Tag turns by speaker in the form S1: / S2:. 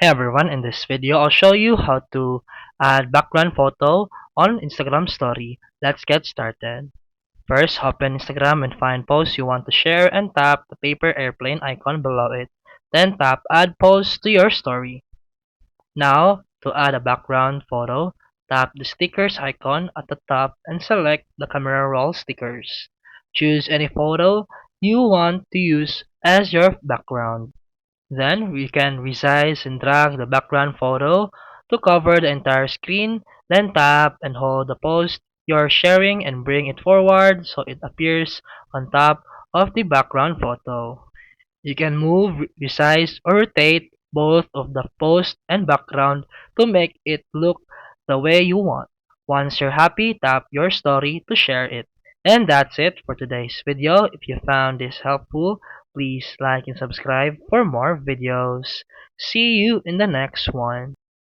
S1: Hey everyone, in this video I'll show you how to add background photo on Instagram story. Let's get started. First, open Instagram and find post you want to share and tap the paper airplane icon below it. Then tap add post to your story. Now, to add a background photo, tap the stickers icon at the top and select the camera roll stickers. Choose any photo you want to use as your background. Then we can resize and drag the background photo to cover the entire screen. Then tap and hold the post you're sharing and bring it forward so it appears on top of the background photo. You can move, resize, or rotate both of the post and background to make it look the way you want. Once you're happy, tap your story to share it. And that's it for today's video. If you found this helpful, please like and subscribe for more videos. See you in the next one.